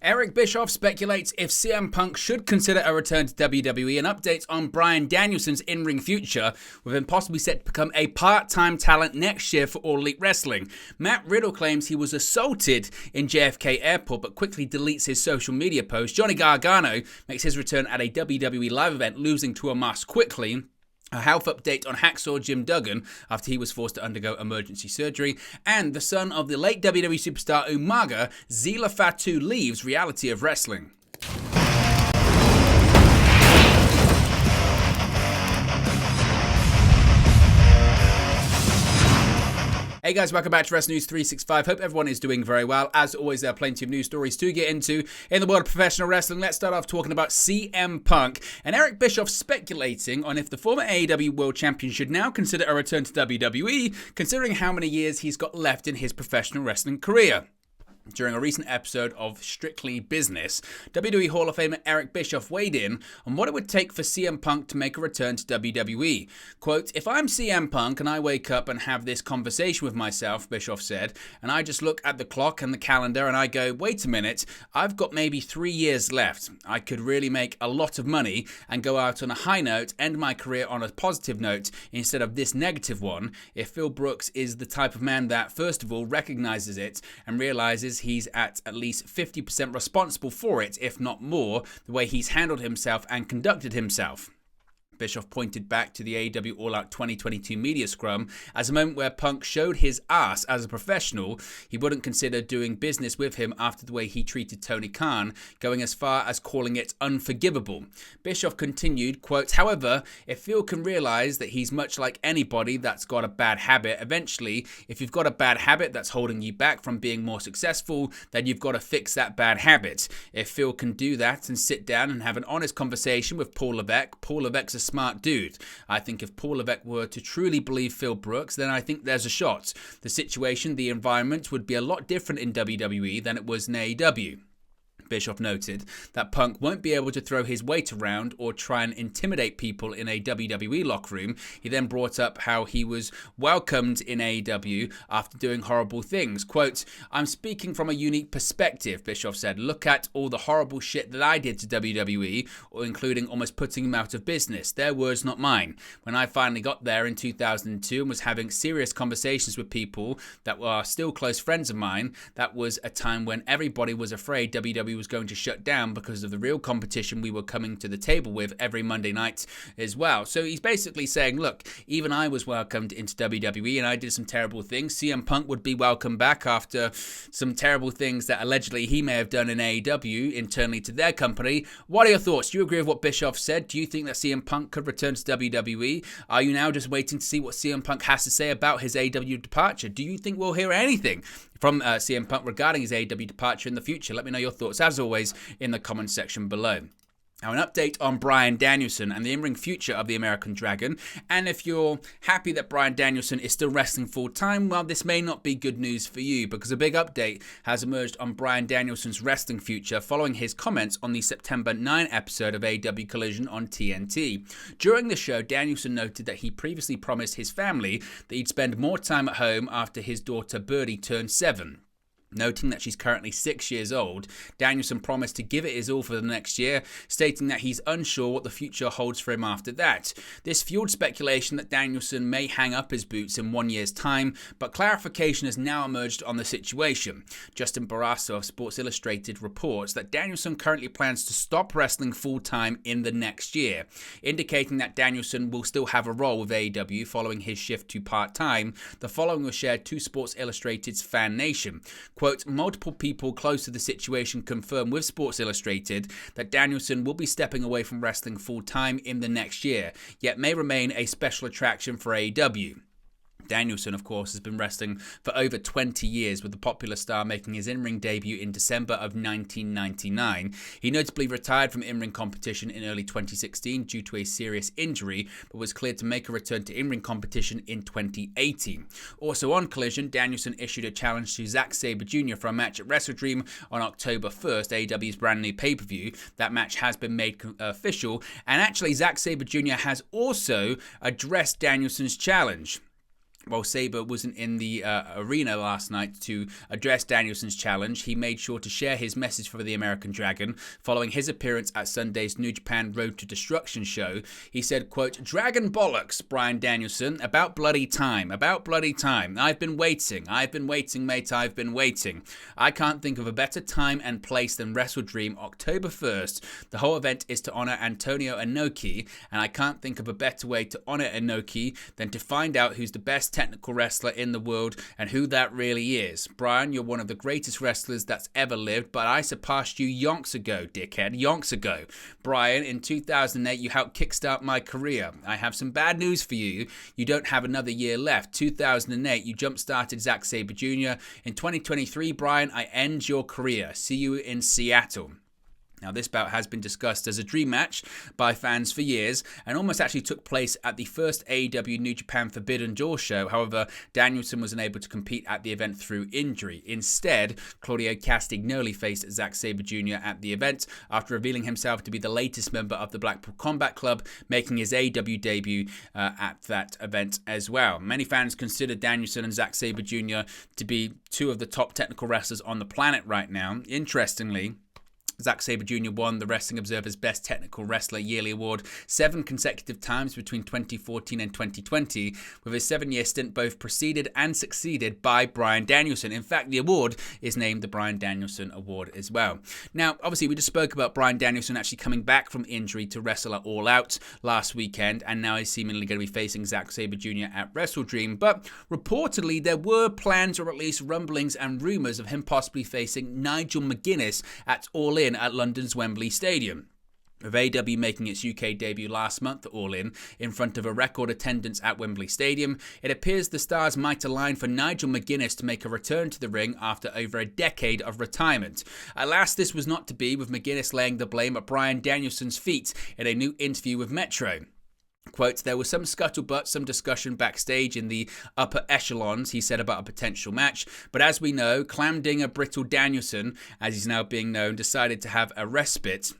Eric Bischoff speculates if CM Punk should consider a return to WWE, and updates on Bryan Danielson's in-ring future, with him possibly set to become a part-time talent next year for All Elite Wrestling. Matt Riddle claims he was assaulted in JFK Airport, but quickly deletes his social media post. Johnny Gargano makes his return at a WWE live event, losing to Umagas quickly. A health update on Hacksaw Jim Duggan after he was forced to undergo emergency surgery. And the son of the late WWE superstar Umagas, Zila Fatu, leaves reality of wrestling. Hey guys, welcome back to Wrestling News 365. Hope everyone is doing very well. As always, there are plenty of news stories to get into in the world of professional wrestling. Let's start off talking about CM Punk and Eric Bischoff speculating on if the former AEW World Champion should now consider a return to WWE, considering how many years he's got left in his professional wrestling career. During a recent episode of Strictly Business, WWE Hall of Famer Eric Bischoff weighed in on what it would take for CM Punk to make a return to WWE. Quote, "If I'm CM Punk and I wake up and have this conversation with myself," Bischoff said, "and I just look at the clock and the calendar and I go, wait a minute, I've got maybe 3 years left. I could really make a lot of money and go out on a high note, end my career on a positive note instead of this negative one. If Phil Brooks is the type of man that, first of all, recognizes it and realizes he's at least 50% responsible for it, if not more, the way he's handled himself and conducted himself." Bischoff pointed back to the AEW All Out 2022 media scrum as a moment where Punk showed his ass as a professional. He wouldn't consider doing business with him after the way he treated Tony Khan, going as far as calling it unforgivable. Bischoff continued, quote, "However, if Phil can realize that he's much like anybody that's got a bad habit, eventually, if you've got a bad habit that's holding you back from being more successful, then you've got to fix that bad habit. If Phil can do that and sit down and have an honest conversation with Paul Levesque's a smart dude. I think if Paul Levesque were to truly believe Phil Brooks, then I think there's a shot. The situation, the environment would be a lot different in WWE than it was in AEW." Bischoff noted that Punk won't be able to throw his weight around or try and intimidate people in a WWE locker room. He then brought up how he was welcomed in AEW after doing horrible things. Quote, "I'm speaking from a unique perspective," Bischoff said. "Look at all the horrible shit that I did to WWE, or including almost putting him out of business. Their words, not mine. When I finally got there in 2002 and was having serious conversations with people that were still close friends of mine, that was a time when everybody was afraid WWE was going to shut down because of the real competition we were coming to the table with every Monday night as well." So he's basically saying, look, even I was welcomed into WWE and I did some terrible things. CM Punk would be welcomed back after some terrible things that allegedly he may have done in AEW internally to their company. What are your thoughts? Do you agree with what Bischoff said? Do you think that CM Punk could return to WWE? Are you now just waiting to see what CM Punk has to say about his AEW departure? Do you think we'll hear anything from CM Punk regarding his AEW departure in the future? Let me know your thoughts, as always, in the comment section below. Now, an update on Bryan Danielson and the in-ring future of the American Dragon. And if you're happy that Bryan Danielson is still wrestling full-time, well, this may not be good news for you, because a big update has emerged on Bryan Danielson's wrestling future following his comments on the September 9 episode of AEW Collision on TNT. During the show, Danielson noted that he previously promised his family that he'd spend more time at home after his daughter Birdie turned 7. Noting that she's currently 6 years old, Danielson promised to give it his all for the next year, stating that he's unsure what the future holds for him after that. This fueled speculation that Danielson may hang up his boots in 1 year's time, but clarification has now emerged on the situation. Justin Barrasso of Sports Illustrated reports that Danielson currently plans to stop wrestling full-time in the next year, indicating that Danielson will still have a role with AEW following his shift to part-time. The following was shared to Sports Illustrated's Fan Nation. Quote, "Multiple people close to the situation confirm with Sports Illustrated that Danielson will be stepping away from wrestling full-time in the next year, yet may remain a special attraction for AEW." Danielson, of course, has been wrestling for over 20 years, with the popular star making his in-ring debut in December of 1999. He notably retired from in-ring competition in early 2016 due to a serious injury, but was cleared to make a return to in-ring competition in 2018. Also on Collision, Danielson issued a challenge to Zack Sabre Jr. for a match at Wrestle Dream on October 1st, AEW's brand new pay-per-view. That match has been made official, and actually Zack Sabre Jr. has also addressed Danielson's challenge. While Sabre wasn't in the arena last night to address Danielson's challenge, he made sure to share his message for the American Dragon following his appearance at Sunday's New Japan Road to Destruction show. He said, quote, "Dragon bollocks, Bryan Danielson, about bloody time, about bloody time. I've been waiting, mate, I've been waiting. I can't think of a better time and place than Wrestle Dream, October 1st. The whole event is to honor Antonio Inoki, and I can't think of a better way to honor Inoki than to find out who's the best technical wrestler in the world and who that really is. Bryan, you're one of the greatest wrestlers that's ever lived, but I surpassed you yonks ago, dickhead, yonks ago. Bryan, in 2008, you helped kickstart my career. I have some bad news for you. You don't have another year left. 2008, you jump-started Zack Sabre Jr. In 2023, Bryan, I end your career. See you in Seattle." Now, this bout has been discussed as a dream match by fans for years and almost actually took place at the first AEW New Japan Forbidden Door show. However, Danielson was unable to compete at the event through injury. Instead, Claudio Castagnoli faced Zack Sabre Jr. at the event after revealing himself to be the latest member of the Blackpool Combat Club, making his AEW debut at that event as well. Many fans consider Danielson and Zack Sabre Jr. to be two of the top technical wrestlers on the planet right now. Interestingly, Zack Sabre Jr. won the Wrestling Observer's Best Technical Wrestler Yearly Award 7 consecutive times between 2014 and 2020, with his 7-year stint both preceded and succeeded by Bryan Danielson. In fact, the award is named the Bryan Danielson Award as well. Now, obviously, we just spoke about Bryan Danielson actually coming back from injury to wrestle at All Out last weekend, and now he's seemingly going to be facing Zack Sabre Jr. at Wrestle Dream. But reportedly, there were plans, or at least rumblings and rumours, of him possibly facing Nigel McGuinness at All In at London's Wembley Stadium. With AEW making its UK debut last month at All in front of a record attendance at Wembley Stadium, it appears the stars might align for Nigel McGuinness to make a return to the ring after over a decade of retirement. Alas, this was not to be, with McGuinness laying the blame at Bryan Danielson's feet in a new interview with Metro. Quote, "There was some scuttlebutt, some discussion backstage in the upper echelons," he said, about a potential match. "But as we know, Clamdinger Brittle Danielson, as he's now being known, decided to have a respite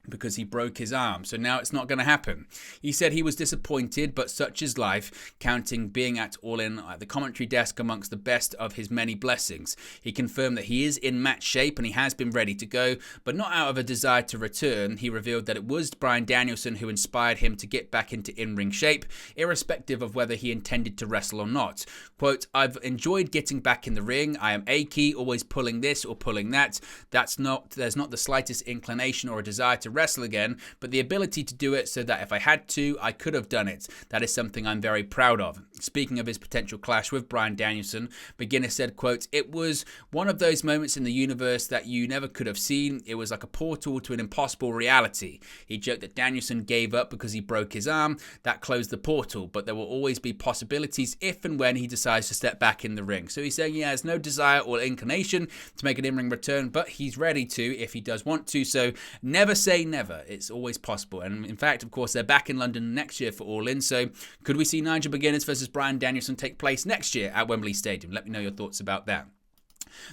because he broke his arm. So now it's not going to happen." He said he was disappointed, but such is life, counting being at All In at the commentary desk amongst the best of his many blessings. He confirmed that he is in match shape and he has been ready to go, but not out of a desire to return. He revealed that it was Bryan Danielson who inspired him to get back into in-ring shape, irrespective of whether he intended to wrestle or not. Quote, "I've enjoyed getting back in the ring. I am achy, always pulling this or pulling that. There's not the slightest inclination or a desire to wrestle again, but the ability to do it so that if I had to, I could have done it. That is something I'm very proud of." Speaking of his potential clash with Bryan Danielson, McGuinness said, quote, "It was one of those moments in the universe that you never could have seen. It was like a portal to an impossible reality." He joked that Danielson gave up because he broke his arm. That closed the portal, but there will always be possibilities if and when he decides to step back in the ring. So he's saying he has no desire or inclination to make an in-ring return, but he's ready to if he does want to. So never say never. It's always possible. And in fact, of course, they're back in London next year for All In. So could we see Nigel McGuinness versus Bryan Danielson take place next year at Wembley Stadium? Let me know your thoughts about that.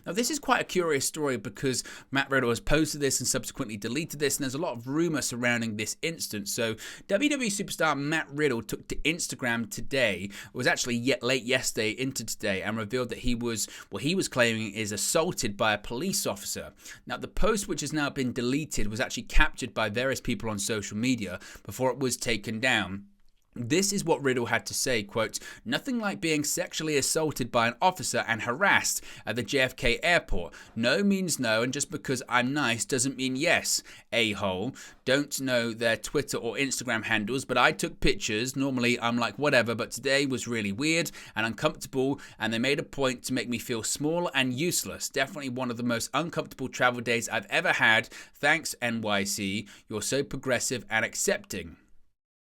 Now, this is quite a curious story because Matt Riddle has posted this and subsequently deleted this, and there's a lot of rumour surrounding this instance. So, WWE superstar Matt Riddle took to Instagram today, it was actually late yesterday into today, and revealed that he was, what he was claiming is assaulted by a police officer. Now, the post, which has now been deleted, was actually captured by various people on social media before it was taken down. This is what Riddle had to say, quote, "Nothing like being sexually assaulted by an officer and harassed at the JFK airport. No means no, and just because I'm nice doesn't mean yes, a-hole. Don't know their Twitter or Instagram handles, but I took pictures. Normally I'm like whatever, but today was really weird and uncomfortable, and they made a point to make me feel small and useless. Definitely one of the most uncomfortable travel days I've ever had. Thanks, NYC. You're so progressive and accepting."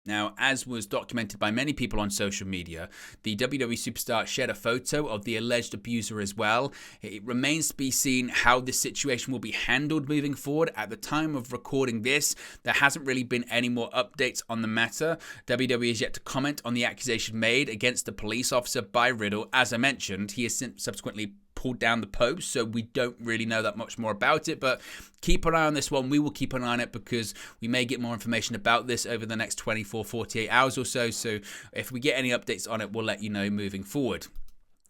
Now, as was documented by many people on social media, the WWE superstar shared a photo of the alleged abuser as well. It remains to be seen how this situation will be handled moving forward. At the time of recording this, there hasn't really been any more updates on the matter. WWE has yet to comment on the accusation made against the police officer by Riddle. As I mentioned, he has subsequently pulled down the post, so we don't really know that much more about it, but keep an eye on this one. We will keep an eye on it because we may get more information about this over the next 24, 48 hours or so. So if we get any updates on it, we'll let you know moving forward.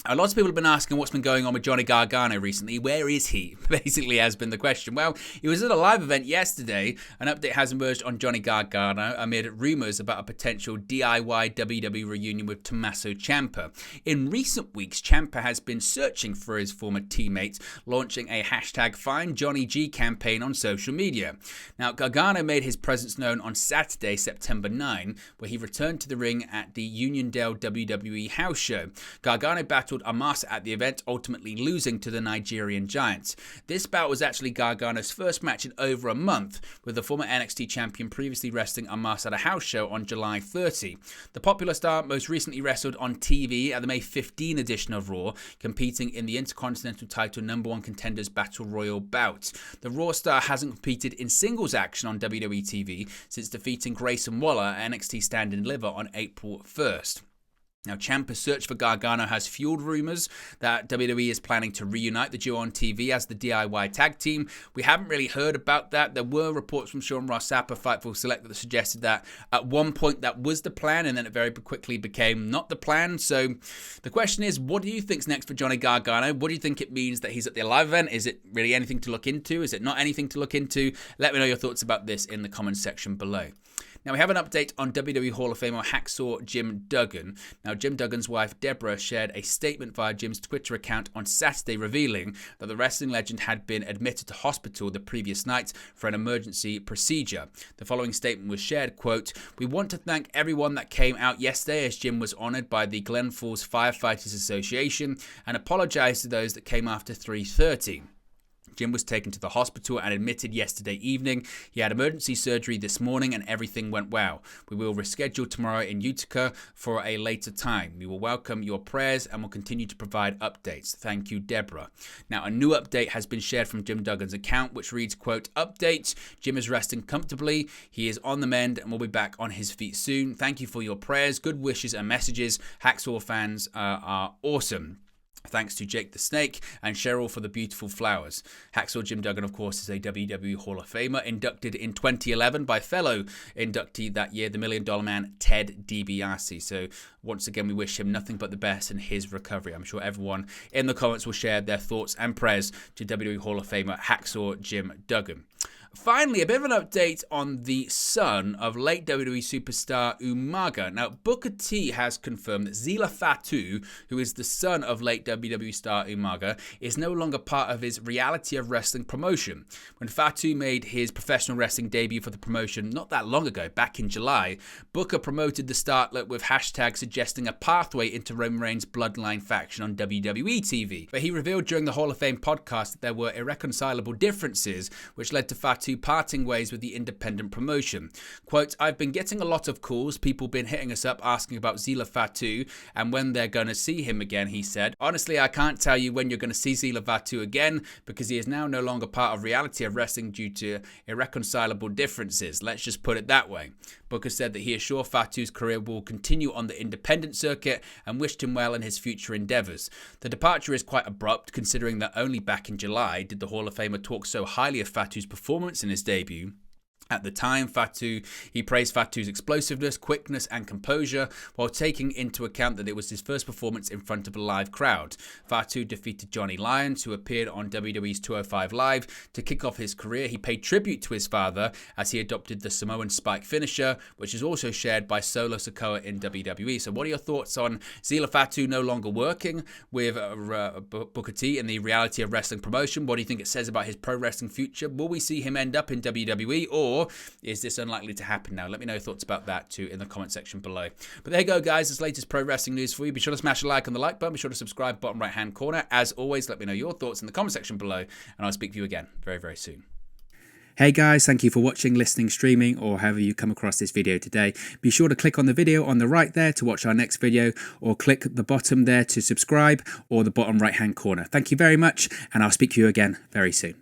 A lot of people have been asking what's been going on with Johnny Gargano recently. Where is he? Basically has been the question. Well, he was at a live event yesterday. An update has emerged on Johnny Gargano amid rumours about a potential DIY WWE reunion with Tommaso Ciampa. In recent weeks, Ciampa has been searching for his former teammates, launching a #FindJohnnyG campaign on social media. Now, Gargano made his presence known on Saturday, September 9, where he returned to the ring at the Uniondale WWE house show. Gargano battled Umagas at the event, ultimately losing to the Nigerian Giant. This bout was actually Gargano's first match in over a month, with the former NXT champion previously wrestling Umagas at a house show on July 30. The popular star most recently wrestled on TV at the May 15 edition of Raw, competing in the Intercontinental title #1 Contenders Battle Royal bout. The Raw star hasn't competed in singles action on WWE TV since defeating Grayson Waller at NXT Stand and Deliver on April 1st. Now, Ciampa's search for Gargano has fueled rumours that WWE is planning to reunite the duo on TV as the DIY tag team. We haven't really heard about that. There were reports from Sean Ross Sapp of Fightful Select that suggested that at one point that was the plan, and then it very quickly became not the plan. So the question is, what do you think's next for Johnny Gargano? What do you think it means that he's at the live event? Is it really anything to look into? Is it not anything to look into? Let me know your thoughts about this in the comments section below. Now, we have an update on WWE Hall of Famer Hacksaw Jim Duggan. Now, Jim Duggan's wife, Deborah, shared a statement via Jim's Twitter account on Saturday revealing that the wrestling legend had been admitted to hospital the previous night for an emergency procedure. The following statement was shared, quote, "We want to thank everyone that came out yesterday as Jim was honoured by the Glen Falls Firefighters Association and apologise to those that came after 3:30. Jim was taken to the hospital and admitted yesterday evening. He had emergency surgery this morning and everything went well. We will reschedule tomorrow in Utica for a later time. We will welcome your prayers and will continue to provide updates. Thank you, Deborah." Now, a new update has been shared from Jim Duggan's account, which reads, quote, "Update, Jim is resting comfortably. He is on the mend and will be back on his feet soon. Thank you for your prayers, good wishes and messages. Hacksaw fans are awesome. Thanks to Jake the Snake and Cheryl for the beautiful flowers." Hacksaw Jim Duggan, of course, is a WWE Hall of Famer, inducted in 2011 by fellow inductee that year, the $1 Million Man, Ted DiBiase. So once again, we wish him nothing but the best in his recovery. I'm sure everyone in the comments will share their thoughts and prayers to WWE Hall of Famer Hacksaw Jim Duggan. Finally, a bit of an update on the son of late WWE superstar Umaga. Now, Booker T has confirmed that Zila Fatu, who is the son of late WWE star Umaga, is no longer part of his Reality of Wrestling promotion. When Fatu made his professional wrestling debut for the promotion not that long ago, back in July, Booker promoted the startlet with hashtag suggesting a pathway into Roman Reigns' Bloodline faction on WWE TV. But he revealed during the Hall of Fame podcast that there were irreconcilable differences, which led to Fatu parting ways with the independent promotion. Quote, "I've been getting a lot of calls, people been hitting us up asking about Zila Fatu and when they're going to see him again," he said. "Honestly, I can't tell you when you're going to see Zila Fatu again because he is now no longer part of Reality of Wrestling due to irreconcilable differences. Let's just put it that way." Booker said that he is sure Fatu's career will continue on the independent circuit and wished him well in his future endeavours. The departure is quite abrupt considering that only back in July did the Hall of Famer talk so highly of Fatu's performance in his debut. At the time, he praised Fatu's explosiveness, quickness and composure while taking into account that it was his first performance in front of a live crowd. Fatu defeated Johnny Lyons, who appeared on WWE's 205 Live to kick off his career. He paid tribute to his father as he adopted the Samoan Spike finisher, which is also shared by Solo Sikoa in WWE. So what are your thoughts on Zila Fatu no longer working with Booker T in the Reality of Wrestling promotion? What do you think it says about his pro wrestling future? Will we see him end up in WWE, or is this unlikely to happen now? Let me know your thoughts about that too in the comment section below. But there you go, guys. This latest pro wrestling news for you. Be sure to smash a like on the like button. Be sure to subscribe, bottom right hand corner. As always, let me know your thoughts in the comment section below, and I'll speak to you again very, very soon. Hey guys, thank you for watching, listening, streaming, or however you come across this video today. Be sure to click on the video on the right there to watch our next video, or click the bottom there to subscribe, or the bottom right hand corner. Thank you very much, and I'll speak to you again very soon.